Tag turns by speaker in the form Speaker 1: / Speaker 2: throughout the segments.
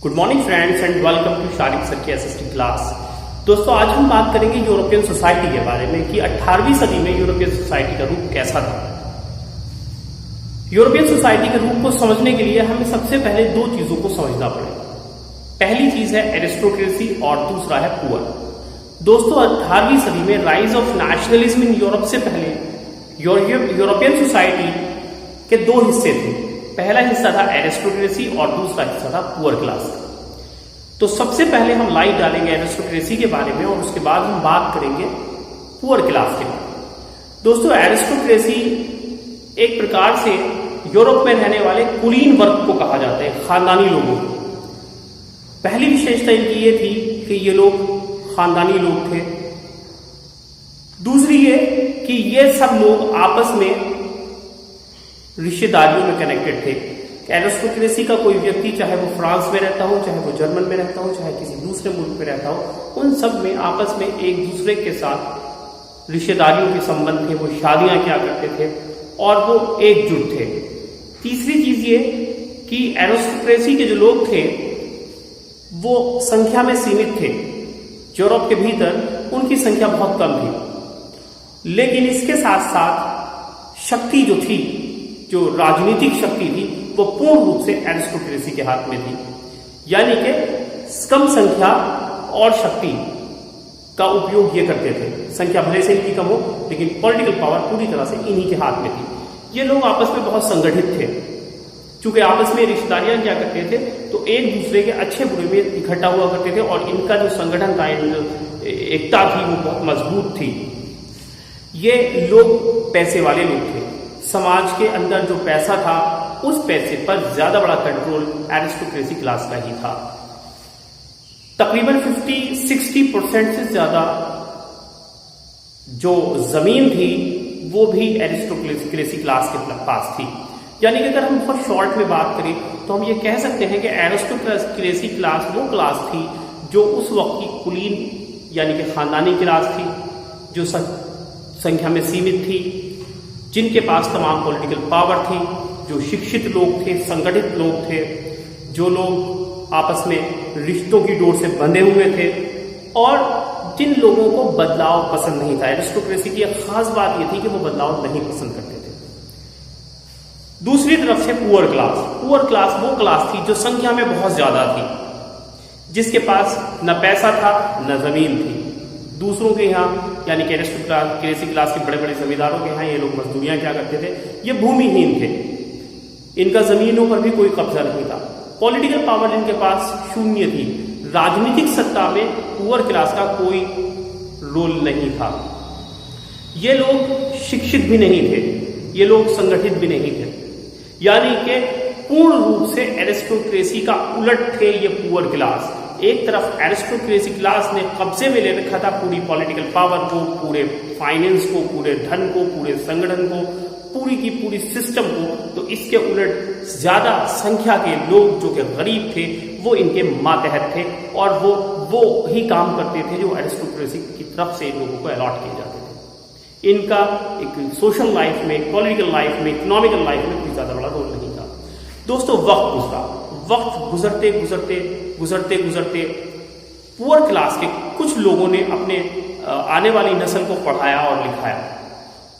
Speaker 1: Good morning friends and welcome to Shariq sir की SST class. दोस्तों आज हम बात करेंगे यूरोपियन सोसाइटी के बारे में कि 18वीं सदी में यूरोपियन सोसाइटी का रूप कैसा था। यूरोपियन सोसाइटी के रूप को समझने के लिए हमें सबसे पहले दो चीजों को समझना पड़ेगा। पहली चीज है एरिस्टोक्रेसी और दूसरा है पुअर। दोस्तों 18वीं सदी में rise of nationalism in Europe से पहले यूरोपियन सोसाइटी के दो हिस्से थे। पहला हिस्सा था एरिस्टोक्रेसी और दूसरा हिस्सा था पुअर क्लास। तो सबसे पहले हम लाइट डालेंगे एरिस्टोक्रेसी के बारे में और उसके बाद हम बात करेंगे पुअर क्लास के बारे में। दोस्तों एरिस्टोक्रेसी एक प्रकार से यूरोप में रहने वाले कुलीन वर्ग को कहा जाता है, खानदानी लोगों को। पहली विशेषता इनकी ये थी कि ये लोग खानदानी लोग थे। दूसरी ये कि ये सब लोग आपस में रिश्तेदारियों में कनेक्टेड थे। एरिस्टोक्रेसी का कोई व्यक्ति चाहे वो फ्रांस में रहता हो, चाहे वो जर्मन में रहता हो, चाहे किसी दूसरे मुल्क में रहता हो, उन सब में आपस में एक दूसरे के साथ रिश्तेदारियों के संबंध थे। वो शादियां क्या करते थे और वो एकजुट थे। तीसरी चीज ये कि एरिस्टोक्रेसी के जो लोग थे वो संख्या में सीमित थे। यूरोप के भीतर उनकी संख्या बहुत कम थी, लेकिन इसके साथ साथ शक्ति जो थी, जो राजनीतिक शक्ति थी, वो पूर्ण रूप से एरिस्टोक्रेसी के हाथ में थी। यानी कि कम संख्या और शक्ति का उपयोग ये करते थे। संख्या भले से इनकी कम हो, लेकिन पॉलिटिकल पावर पूरी तरह से इन्हीं के हाथ में थी। ये लोग आपस में बहुत संगठित थे। चूंकि आपस में रिश्तेदारियां क्या करते थे तो एक दूसरे के अच्छे बुरे में इकट्ठा हुआ करते थे और इनका जो संगठन था, एकता थी, वो बहुत मजबूत थी। ये लोग पैसे वाले लोग थे। समाज के अंदर जो पैसा था उस पैसे पर ज्यादा बड़ा कंट्रोल एरिस्टोक्रेसी क्लास का ही था। तकरीबन 50-60% से ज्यादा जो जमीन थी वो भी एरिस्टोक्रेसी क्लास के पास थी। यानी कि अगर हम बहुत शॉर्ट में बात करें तो हम ये कह सकते हैं कि एरिस्टोक्रेसी क्लास वो क्लास थी जो उस वक्त की कुलीन यानी कि खानदानी क्लास थी, जो संख्या में सीमित थी, जिनके पास तमाम पॉलिटिकल पावर थी, जो शिक्षित लोग थे, संगठित लोग थे, जो लोग आपस में रिश्तों की डोर से बंधे हुए थे और जिन लोगों को बदलाव पसंद नहीं था। एरिस्टोक्रेसी की एक खास बात यह थी कि वो बदलाव नहीं पसंद करते थे। दूसरी तरफ से पुअर क्लास। पुअर क्लास वो क्लास थी जो संख्या में बहुत ज्यादा थी, जिसके पास न पैसा था न जमीन थी। दूसरों के यहाँ यानी कि एरिस्टोक्रेसी क्लास के बड़े बड़े जमींदारों के यहाँ ये लोग मजदूरियां क्या करते थे, ये भूमिहीन थे। इनका जमीनों पर भी कोई कब्जा नहीं था। पॉलिटिकल पावर इनके पास शून्य थी। राजनीतिक सत्ता में पुअर क्लास का कोई रोल नहीं था। ये लोग शिक्षित भी नहीं थे, ये लोग संगठित भी नहीं थे। यानी कि पूर्ण रूप से एरिस्टोक्रेसी का उलट थे ये पुअर क्लास। एक तरफ एरिस्टोक्रेसी क्लास ने कब्जे में ले रखा था पूरी पॉलिटिकल पावर को, पूरे फाइनेंस को, पूरे धन को, पूरे संगठन को, पूरी की पूरी सिस्टम को। तो इसके उलट ज्यादा संख्या के लोग जो कि गरीब थे वो इनके मातहत थे और वो ही काम करते थे जो एरिस्टोक्रेसी की तरफ से इन लोगों को अलॉट किए जाते थे। इनका एक सोशल लाइफ में, पॉलिटिकल लाइफ में, इकोनॉमिकल लाइफ में कोई ज्यादा बड़ा रोल नहीं था। दोस्तों वक्त गुजरते पुअर क्लास के कुछ लोगों ने अपने आने वाली नस्ल को पढ़ाया और लिखाया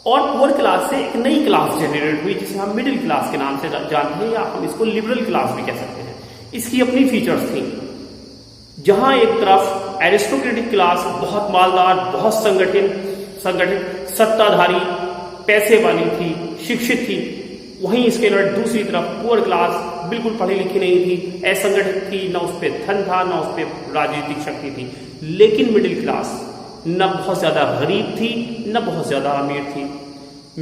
Speaker 1: और पुअर क्लास से एक नई क्लास जनरेट हुई जिसे हम मिडिल क्लास के नाम से जानते हैं, या हम इसको लिबरल क्लास भी कह सकते हैं। इसकी अपनी फीचर्स थी। जहां एक तरफ एरिस्टोक्रेटिक क्लास बहुत मालदार, बहुत संगठित, सत्ताधारी, पैसे वाली थी, शिक्षित थी, वहीं इसके उलट दूसरी तरफ पुअर क्लास बिल्कुल पढ़ी लिखी नहीं थी, असंगठित थी, न उस पर धन था, न उस पर राजनीतिक शक्ति थी। लेकिन मिडिल क्लास न बहुत ज्यादा गरीब थी न बहुत ज्यादा अमीर थी।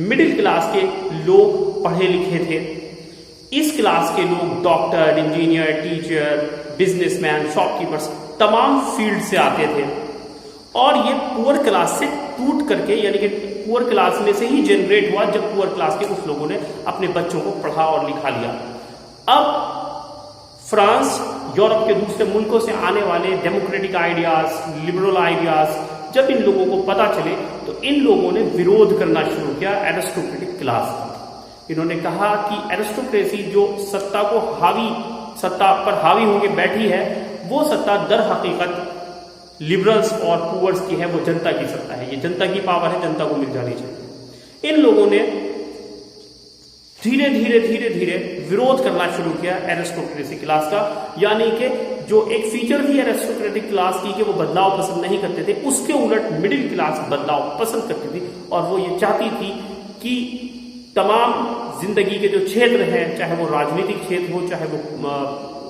Speaker 1: मिडिल क्लास के लोग पढ़े लिखे थे। इस क्लास के लोग doctor, engineer, teacher, businessman, shopkeepers, तमाम फील्ड से आते थे और ये पुअर क्लास से टूट करके, यानी कि पुअर क्लास में से ही जनरेट हुआ जब पुअर क्लास के कुछ लोगों ने अपने बच्चों को पढ़ा और लिखा लिया। अब फ्रांस, यूरोप के दूसरे मुल्कों से आने वाले डेमोक्रेटिक आइडियाज, लिबरल आइडियाज जब इन लोगों को पता चले तो इन लोगों ने विरोध करना शुरू किया एरिस्टोक्रेटिक क्लास का। इन्होंने कहा कि एरिस्टोक्रेसी जो सत्ता को हावी सत्ता पर हावी होकर बैठी है, वो सत्ता दर हकीकत लिबरल्स और पुअर्स की है, वो जनता की सत्ता है, ये जनता की पावर है, जनता को मिल जानी चाहिए। इन लोगों ने धीरे धीरे धीरे धीरे विरोध करना शुरू किया एरिस्टोक्रेसी क्लास का, यानी कि जो एक फीचर थी एरिस्टोक्रेटिक क्लास की कि वो बदलाव पसंद नहीं करते थे, उसके उलट मिडिल क्लास बदलाव पसंद करती थी और वो ये चाहती थी कि तमाम जिंदगी के जो क्षेत्र हैं, चाहे वो राजनीतिक क्षेत्र हो, चाहे वो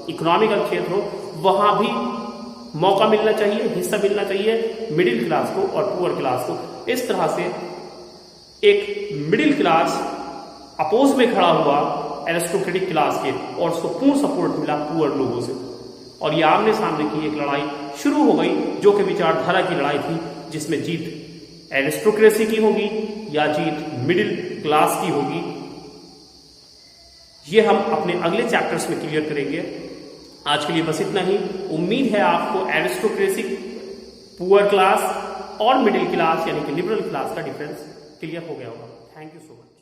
Speaker 1: इकोनॉमिकल क्षेत्र हो, वहां भी मौका मिलना चाहिए, हिस्सा मिलना चाहिए मिडिल क्लास को और पुअर क्लास को। इस तरह से एक मिडिल क्लास अपोज में खड़ा हुआ एरिस्टोक्रेटिक क्लास के और उसको पूर्ण सपोर्ट मिला पुअर लोगों से, और ये आमने सामने की एक लड़ाई शुरू हो गई, जो कि विचारधारा की लड़ाई थी, जिसमें जीत एरिस्टोक्रेसी की होगी या जीत मिडिल क्लास की होगी, ये हम अपने अगले चैप्टर्स में क्लियर करेंगे। आज के लिए बस इतना ही। उम्मीद है आपको एरिस्टोक्रेसी, पुअर क्लास और मिडिल क्लास यानी कि लिबरल क्लास का डिफरेंस क्लियर हो गया होगा। Thank you so much.